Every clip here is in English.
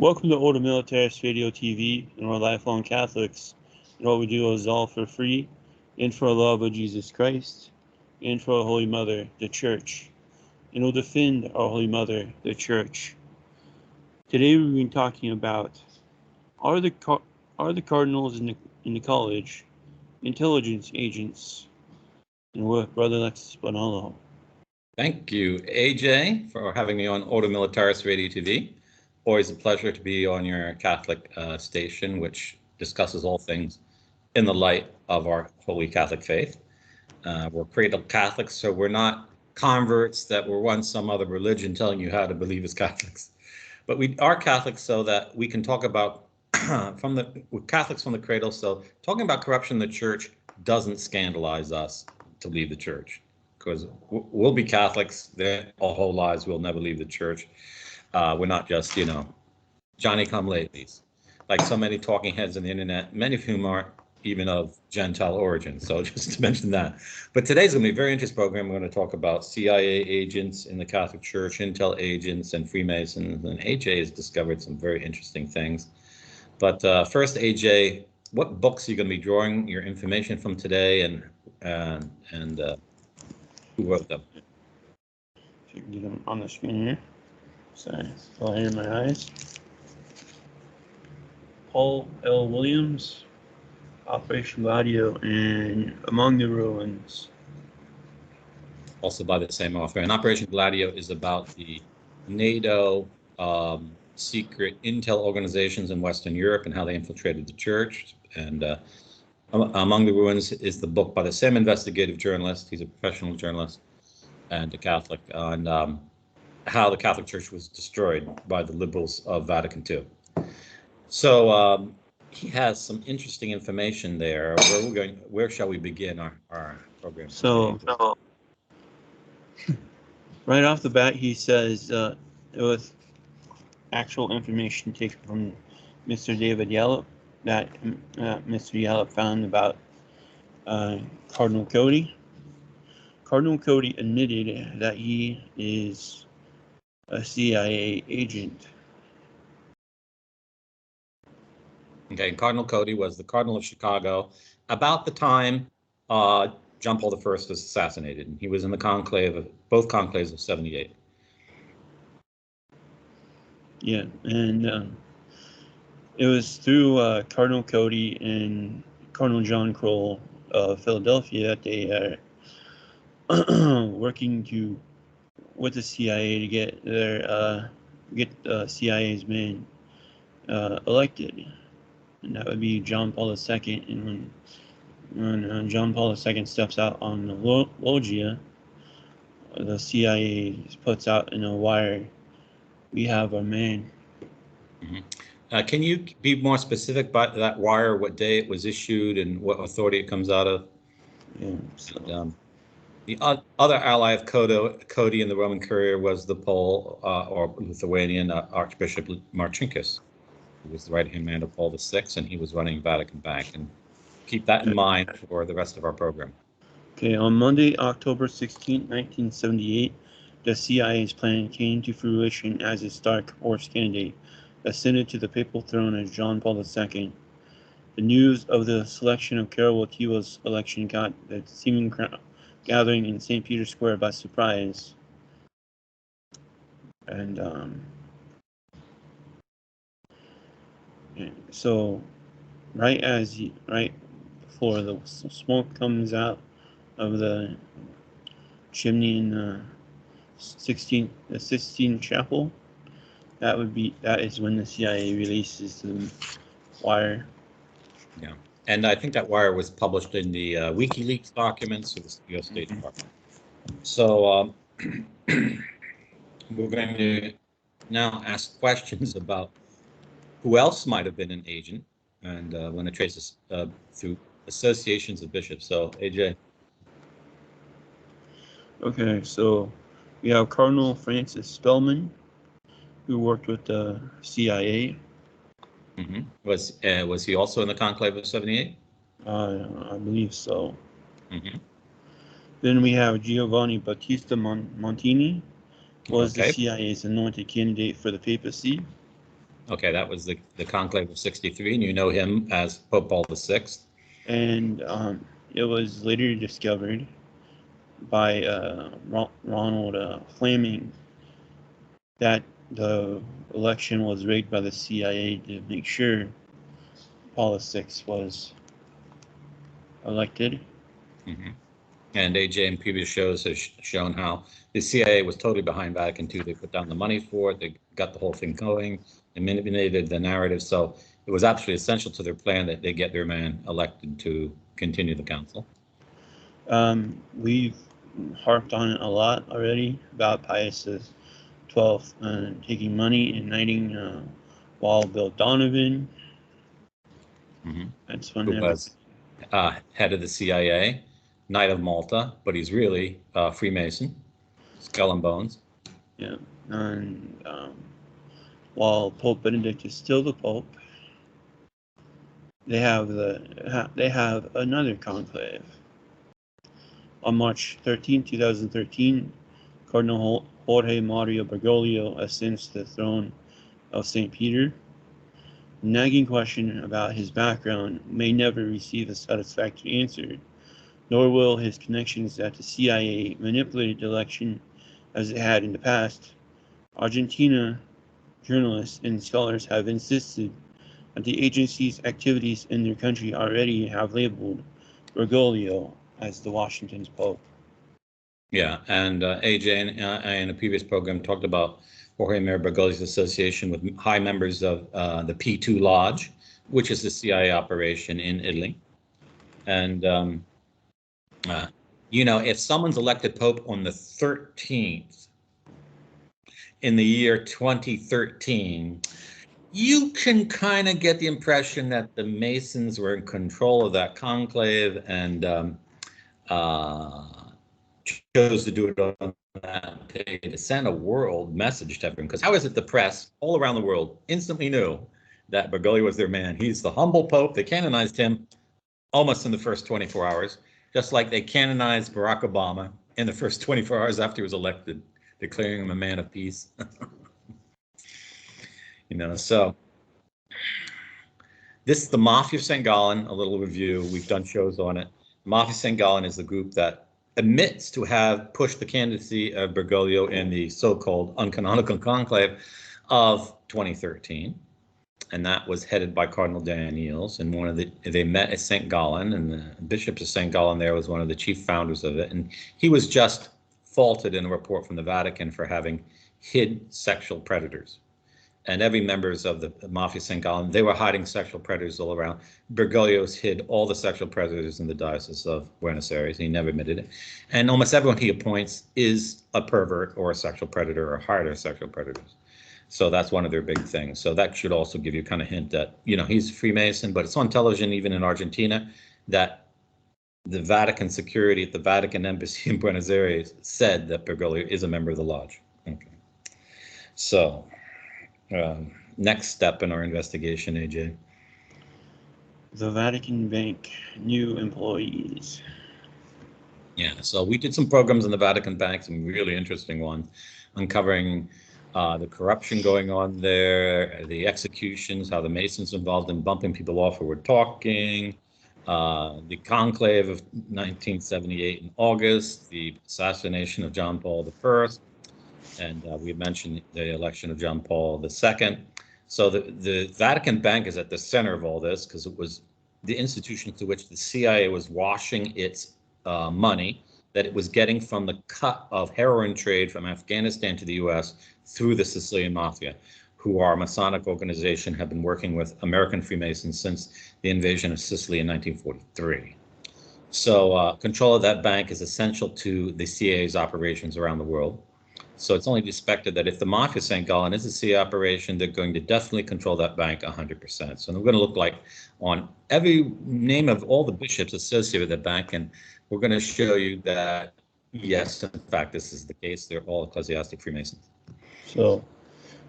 Welcome to Older Militarist Radio TV, and we're lifelong Catholics. And what we do is all for free, and for the love of Jesus Christ, and for our Holy Mother, the Church. And we'll defend our Holy Mother, the Church. Today we've been talking about, are the Cardinals in the college intelligence agents? And with Brother Alexis Bonallo. Thank you, AJ, for having me on Older Militarist Radio TV. Always a pleasure to be on your Catholic station, which discusses all things in the light of our Holy Catholic faith. We're cradle Catholics, so we're not converts that were once some other religion telling you how to believe as Catholics. But we are Catholics so that we can talk about, we're Catholics from the cradle, so talking about corruption in the church doesn't scandalize us to leave the church. Because we'll be Catholics our whole lives, we'll never leave the church. We're not just, Johnny-come-latelys, like so many talking heads on the internet, many of whom aren't even of Gentile origin. So just to mention that. But today's going to be a very interesting program. We're going to talk about CIA agents in the Catholic Church, Intel agents, and Freemasons. And AJ has discovered some very interesting things. But first, AJ, what books are you going to be drawing your information from today, and who wrote them? If you can get them on the screen here. Sorry, it's all in my eyes. Paul L. Williams, Operation Gladio, and Among the Ruins. Also by the same author. And Operation Gladio is about the NATO secret intel organizations in Western Europe and how they infiltrated the church. And Among the Ruins is the book by the same investigative journalist. He's a professional journalist and a Catholic, on how the Catholic Church was destroyed by the liberals of Vatican II. So he has some interesting information there. Where shall we begin our program? So right off the bat, he says it was actual information taken from Mr. David Yallop that Mr. Yallop found about Cardinal Cody. Cardinal Cody admitted that he is a CIA agent. Okay, Cardinal Cody was the Cardinal of Chicago about the time John Paul I was assassinated. He was in the both conclaves of 78. Yeah, and it was through Cardinal Cody and Cardinal John Kroll of Philadelphia that they are working with the CIA to get the CIA's man elected, and that would be John Paul II. And when John Paul II steps out on the loggia, the CIA puts out in a wire, "We have our man." Mm-hmm. Can you be more specific about that wire, what day it was issued, and what authority it comes out of? Yeah. So. And, the other ally of Cody in the Roman Courier was the Pole or Lithuanian Archbishop Marcinkus, who was the right-hand man of Paul VI, and he was running Vatican Bank. And keep that in mind for the rest of our program. Okay, on Monday, October 16, 1978, the CIA's plan came to fruition as its dark horse candidate ascended to the papal throne as John Paul II. The news of the selection of Karol Wojtyła's election got the seeming gathering in St. Peter's Square by surprise. And so right before the smoke comes out of the chimney in the Sistine Chapel, that is when the CIA releases the wire. Yeah, and I think that wire was published in the WikiLeaks documents of the U.S. State Department. So we're going to now ask questions about who else might have been an agent, and when it traces through associations of bishops. So, AJ. Okay, so we have Cardinal Francis Spellman, who worked with the CIA. Mm-hmm. Was he also in the conclave of 78? I believe so. Mm-hmm. Then we have Giovanni Battista Montini, was Okay. the CIA's anointed candidate for the papacy. Okay, that was the conclave of 63, and you know him as Pope Paul VI. And it was later discovered by Ronald Fleming that the election was rigged by the CIA to make sure Paul VI was elected. Mm-hmm. And AJ in previous shows has shown how the CIA was totally behind Vatican II. They put down the money for it. They got the whole thing going and manipulated the narrative. So it was absolutely essential to their plan that they get their man elected to continue the council. We've harped on it a lot already about Pius XII taking money and knighting Wild Bill Donovan. Mm-hmm. That's when Who was head of the CIA, Knight of Malta, but he's really Freemason, skull and bones. Yeah, and while Pope Benedict is still the Pope, they have another conclave. On March 13, 2013, Cardinal Jorge Mario Bergoglio ascends to the throne of St. Peter. The nagging question about his background may never receive a satisfactory answer, nor will his connections at the CIA manipulate the election as it had in the past. Argentina journalists and scholars have insisted that the agency's activities in their country already have labeled Bergoglio as the Washington's Pope. Yeah, and AJ in a previous program talked about Jorge Mario Bergoglio's association with high members of the P2 Lodge, which is the CIA operation in Italy. And, if someone's elected Pope on the 13th in the year 2013, you can kind of get the impression that the Masons were in control of that conclave and chose to do it on that day to send a world message to everyone. Because how is it the press all around the world instantly knew that Bergoglio was their man? He's the humble Pope. They canonized him almost in the first 24 hours, just like they canonized Barack Obama in the first 24 hours after he was elected, declaring him a man of peace. So this is the Mafia of St. Gallen, a little review. We've done shows on it. Mafia of St. Gallen is the group that admits to have pushed the candidacy of Bergoglio in the so-called uncanonical conclave of 2013. And that was headed by Cardinal Daniels. And they met at St. Gallen, and the Bishop of St. Gallen there was one of the chief founders of it. And he was just faulted in a report from the Vatican for having hid sexual predators. And every members of the Mafia St. Gallen, they were hiding sexual predators all around. Bergoglio's hid all the sexual predators in the Diocese of Buenos Aires. He never admitted it. And almost everyone he appoints is a pervert or a sexual predator or hired sexual predators. So that's one of their big things. So that should also give you kind of hint that, he's a Freemason, but it's on television, even in Argentina, that the Vatican security at the Vatican Embassy in Buenos Aires said that Bergoglio is a member of the lodge. Okay. So next step in our investigation, AJ. The Vatican Bank, new employees. Yeah, so we did some programs in the Vatican Bank, some really interesting ones, uncovering the corruption going on there, the executions, how the Masons involved in bumping people off who were talking, the conclave of 1978 in August, the assassination of John Paul I, and we mentioned the election of John Paul II. So the Vatican Bank is at the center of all this because it was the institution to which the CIA was washing its money that it was getting from the cut of heroin trade from Afghanistan to the U.S. through the Sicilian Mafia, who are a Masonic organization, have been working with American Freemasons since the invasion of Sicily in 1943. So control of that bank is essential to the CIA's operations around the world. So it's only expected that if the Mafia of St. Gallen is a CIA operation, they're going to definitely control that bank 100%. So they're going to look like on every name of all the bishops associated with that bank, and we're going to show you that, yes, in fact, this is the case. They're all ecclesiastic Freemasons. So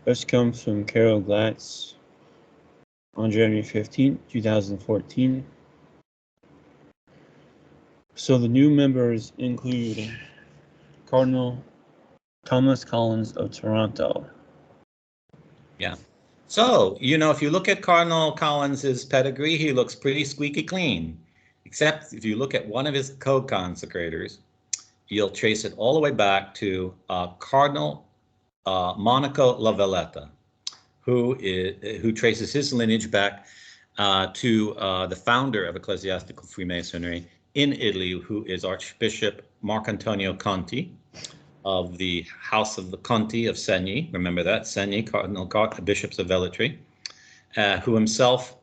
this comes from Carol Glatz on January 15, 2014. So the new members include Cardinal Thomas Collins of Toronto. Yeah. So, if you look at Cardinal Collins's pedigree, he looks pretty squeaky clean. Except if you look at one of his co-consecrators, you'll trace it all the way back to Cardinal Monaco La Valletta, who traces his lineage back to the founder of ecclesiastical Freemasonry in Italy, who is Archbishop Marcantonio Conti of the House of the Conti of Segni. Remember that, Segni, Cardinal Bishops of Velletri, who himself,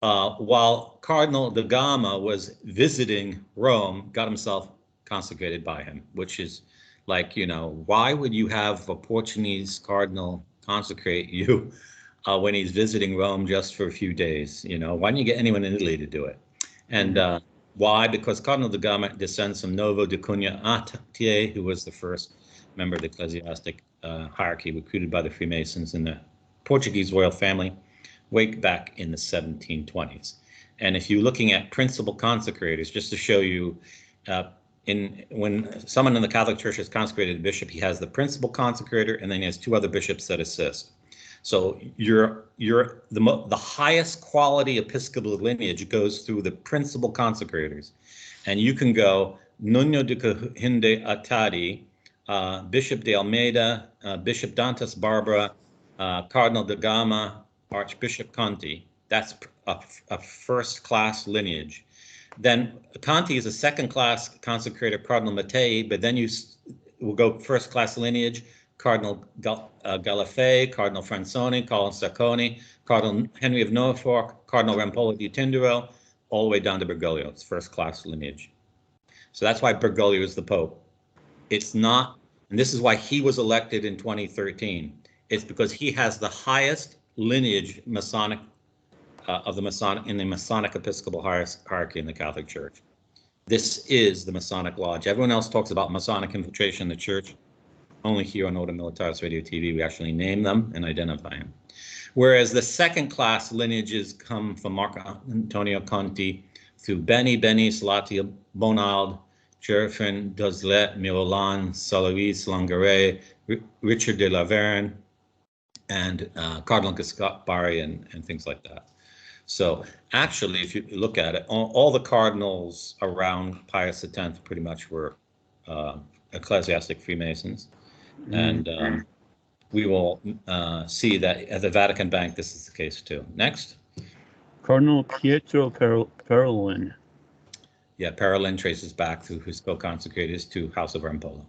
while Cardinal da Gama was visiting Rome, got himself consecrated by him, which is like, why would you have a Portuguese cardinal consecrate you when he's visiting Rome just for a few days? Why don't you get anyone in Italy to do it? And why? Because Cardinal da Gama descends from Novo de Cunha Atier, who was the first member of the ecclesiastic hierarchy recruited by the Freemasons in the Portuguese royal family way back in the 1720s. And if you're looking at principal consecrators, just to show you, when someone in the Catholic Church is consecrated a bishop, he has the principal consecrator, and then he has two other bishops that assist. So the highest quality episcopal lineage goes through the principal consecrators, and you can go Nuno de Cahinde Atadi, Bishop de Almeida, Bishop Dantas Barbara, Cardinal da Gama, Archbishop Conti. That's a first-class lineage. Then Conti is a second-class consecrator, Cardinal Mattei, but then you will go first-class lineage, Cardinal Galafei, Cardinal Fransoni, Cardinal Sacconi, Cardinal Henry of Norfolk, Cardinal Rampolla di Tindaro, all the way down to Bergoglio. It's first-class lineage. So that's why Bergoglio is the Pope. It's not, and this is why he was elected in 2013. It's because he has the highest lineage Masonic in the Masonic Episcopal hierarchy in the Catholic Church. This is the Masonic Lodge. Everyone else talks about Masonic infiltration in the church. Only here on Ordo Militaris Radio TV, we actually name them and identify them. Whereas the second-class lineages come from Marco Antonio Conti through Beni, Salatia, Bonald, Jerfin, Doslet, Mirolan, Salois, Langare, Richard de la Verne, and Cardinal Gasparri and things like that. So actually, if you look at it, all the cardinals around Pius X pretty much were ecclesiastic Freemasons. And we will see that at the Vatican Bank, this is the case too. Next. Cardinal Pietro Parolin. Yeah, Parolin traces back through his co-consecrators to House of Rampolla.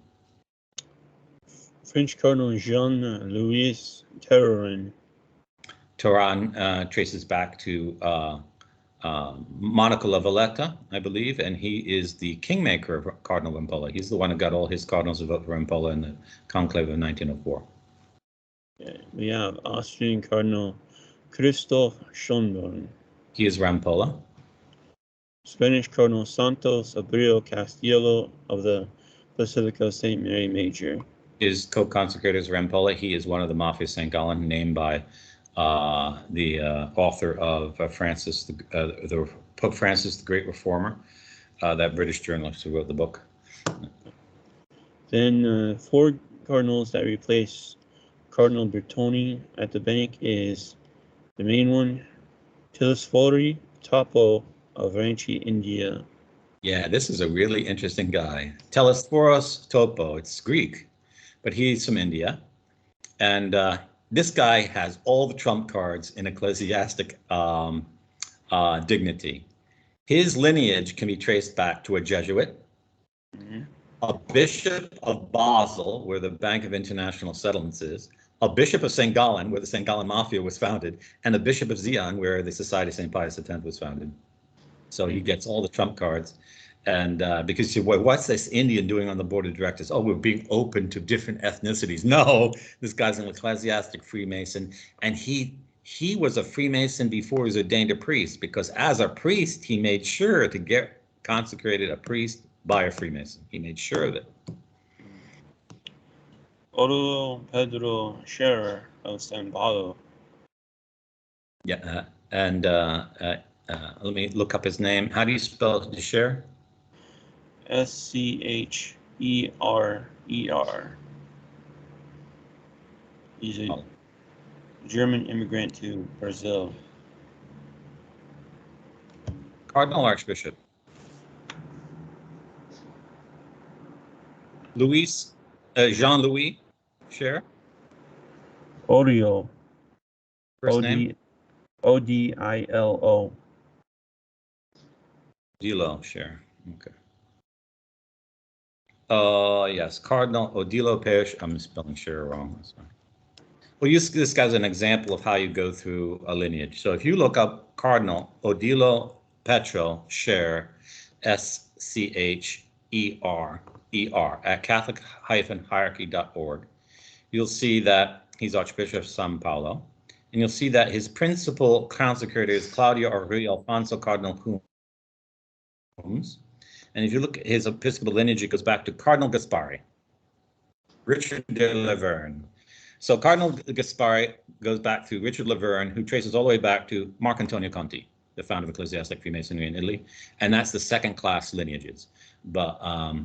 French Cardinal Jean-Louis Terrorin. Terran traces back to Monaco La Valletta, I believe, and he is the kingmaker of Cardinal Rampolla. He's the one who got all his cardinals to vote for Rampolla in the conclave of 1904. We have Austrian Cardinal Christoph Schönborn. He is Rampolla. Spanish Cardinal Santos Abreu Castillo of the Basilica of St. Mary Major. His co-consecrator is Rampolla. He is one of the Mafia of St. Gallen, named by the author of the Pope Francis, the Great Reformer, that British journalist who wrote the book. Then 4 cardinals that replace Cardinal Bertoni at the bank is the main one, Telesfori Topo of Ranchi, India. Yeah, this is a really interesting guy. Telesforos Topo. It's Greek, but he's from India, and this guy has all the trump cards in ecclesiastic dignity. His lineage can be traced back to a Jesuit, a bishop of Basel, where the Bank of International Settlements is, a bishop of St. Gallen, where the St. Gallen Mafia was founded, and a bishop of Zion, where the Society of St. Pius X was founded. So he gets all the trump cards. And because you say, well, what's this Indian doing on the board of directors? Oh, we're being open to different ethnicities. No, this guy's an ecclesiastic Freemason, and he was a Freemason before he was ordained a priest, because as a priest, he made sure to get consecrated a priest by a Freemason. He made sure of it. Otto Pedro Scherer of San Paulo. Yeah, and let me look up his name. How do you spell Scherer? Scherer. He's German immigrant to Brazil. Cardinal Archbishop. Louis, Jean-Louis Cher. Odilo. First name? Odilo. Odilo Cher. Okay. Yes, Cardinal Odilo Parish. I'm spelling Cher wrong. That's fine. We'll use this guy as an example of how you go through a lineage. So if you look up Cardinal Odilo Petro Cher, Scherer, at Catholic-hierarchy.org, you'll see that he's Archbishop of São Paulo. And you'll see that his principal consecrator is Claudio Aurelia Alfonso Cardinal Coombs. And if you look at his episcopal lineage, it goes back to Cardinal Gaspari, Richard de Laverne. So Cardinal Gaspari goes back to Richard Laverne, who traces all the way back to Marc Antonio Conti, the founder of ecclesiastic Freemasonry in Italy. And that's the second-class lineages, but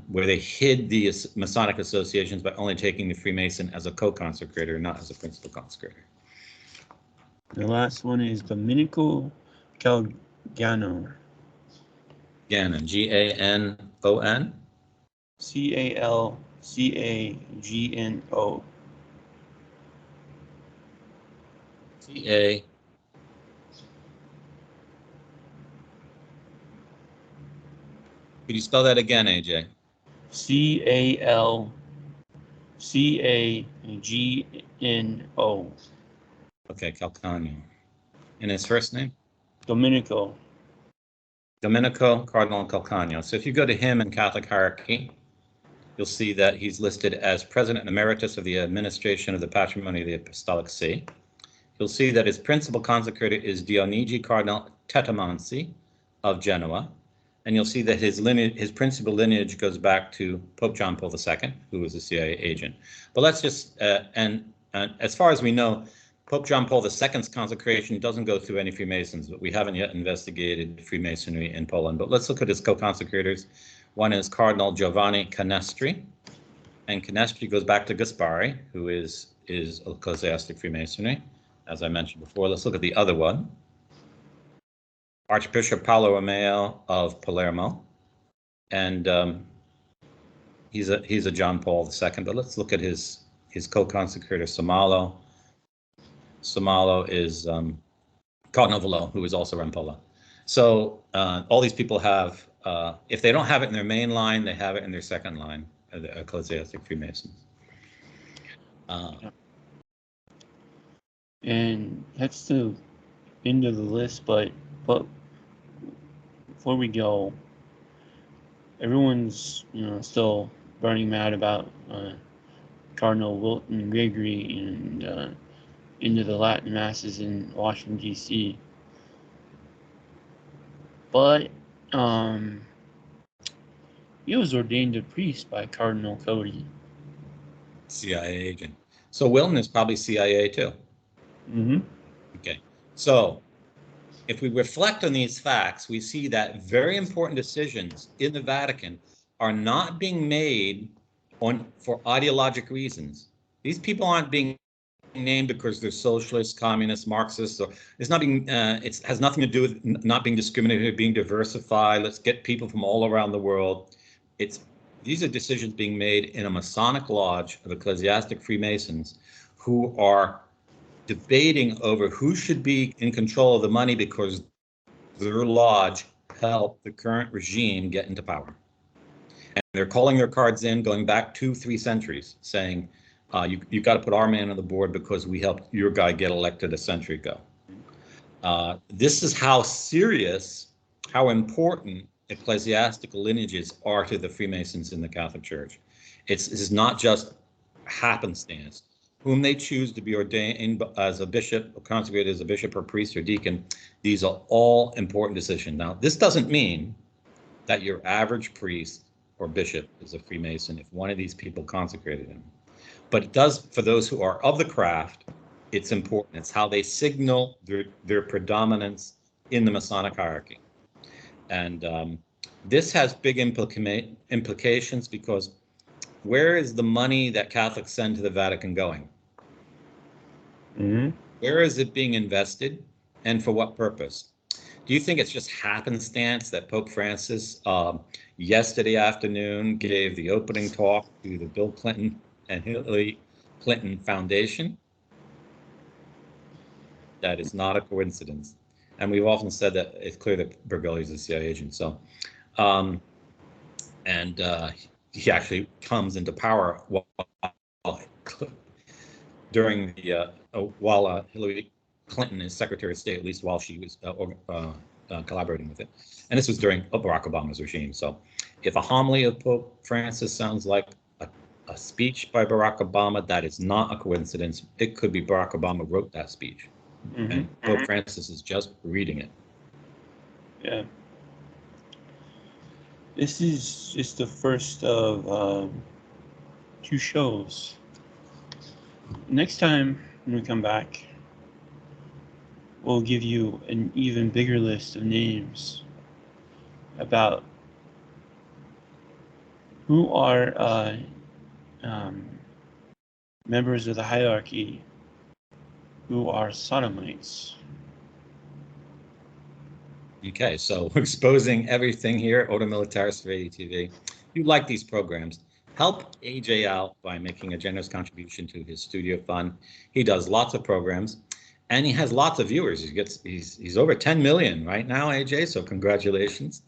where they hid the Masonic associations by only taking the Freemason as a co-consecrator, not as a principal consecrator. The last one is Domenico Calgano. Gannon, G-A-N-O-N? Calcagno. C-A. Could you spell that again, AJ? Calcagno. Okay, Calcagno. And his first name? Domenico Cardinal Calcagno. So if you go to him in Catholic Hierarchy, you'll see that he's listed as President Emeritus of the Administration of the Patrimony of the Apostolic See. You'll see that his principal consecrator is Dionigi Cardinal Tettamanzi of Genoa. And you'll see that his principal lineage goes back to Pope John Paul II, who was a CIA agent. But let's just, and as far as we know, Pope John Paul II's consecration doesn't go through any Freemasons, but we haven't yet investigated Freemasonry in Poland. But let's look at his co-consecrators. One is Cardinal Giovanni Canestri, and Canestri goes back to Gaspari, who is ecclesiastic Freemasonry, as I mentioned before. Let's look at the other one. Archbishop Paolo Romeo of Palermo, and he's a John Paul II. But let's look at his co-consecrator Somalo. Somalo is Cardinal Velo, who is also Rampolla. So all these people have, if they don't have it in their main line, they have it in their second line, the ecclesiastic Freemasons. And that's the end of the list, but before we go, everyone's still burning mad about Cardinal Wilton Gregory and into the Latin masses in Washington D.C. But he was ordained a priest by Cardinal Cody. CIA agent. So Wilton is probably CIA too. Mm-hmm. Okay. So if we reflect on these facts, we see that very important decisions in the Vatican are not being made for ideologic reasons. These people aren't being named because they're socialists, communists, Marxists, or it's not being, it has nothing to do with not being discriminated, being diversified. Let's get people from all around the world. These are decisions being made in a Masonic lodge of ecclesiastic Freemasons who are debating over who should be in control of the money because their lodge helped the current regime get into power. And they're calling their cards in, going back 2-3 centuries, saying, you've got to put our man on the board because we helped your guy get elected a century ago. This is how serious, how important ecclesiastical lineages are to the Freemasons in the Catholic Church. This is not just happenstance. Whom they choose to be ordained as a bishop, or consecrated as a bishop or priest or deacon, these are all important decisions. Now, this doesn't mean that your average priest or bishop is a Freemason if one of these people consecrated him. But it does, for those who are of the craft, it's important. It's how they signal their predominance in the Masonic hierarchy. And this has big implications because where is the money that Catholics send to the Vatican going? Mm-hmm. Where is it being invested, and for what purpose? Do you think it's just happenstance that Pope Francis yesterday afternoon gave the opening talk to the Bill Clinton and Hillary Clinton Foundation? That is not a coincidence. And we've often said that it's clear that Bergoglio is a CIA agent. So, and he actually comes into power during the while Hillary Clinton is Secretary of State, at least while she was collaborating with it. And this was during Barack Obama's regime. So if a homily of Pope Francis sounds like a speech by Barack Obama, that is not a coincidence. It could be Barack Obama wrote that speech. And Pope Francis is just reading it. Yeah. This is just the first of 2 shows. Next time when we come back, we'll give you an even bigger list of names about who are members of the hierarchy who are sodomites. Okay, so we're exposing everything here at Ordo Militaris Radio TV. If you like these programs, help AJ out by making a generous contribution to his studio fund. He does lots of programs, and he has lots of viewers. He's over 10 million right now, AJ. So congratulations.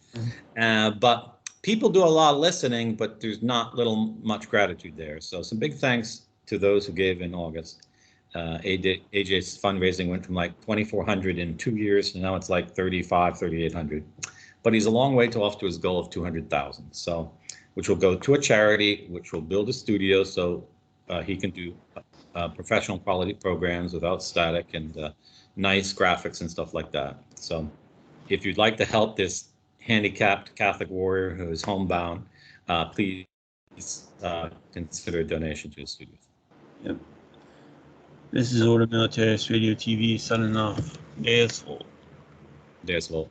But people do a lot of listening, but there's not much gratitude there. So some big thanks to those who gave in August. AJ's fundraising went from like 2,400 in 2 years, and now it's like 3,800. But he's a long way off to his goal of 200,000. So, which will go to a charity, which will build a studio so he can do professional quality programs without static and nice graphics and stuff like that. So, if you'd like to help this handicapped Catholic warrior who is homebound, please consider a donation to his studio. Yep. This is Ordo Militaris Radio TV signing off. Deus Volt. Deus Volt.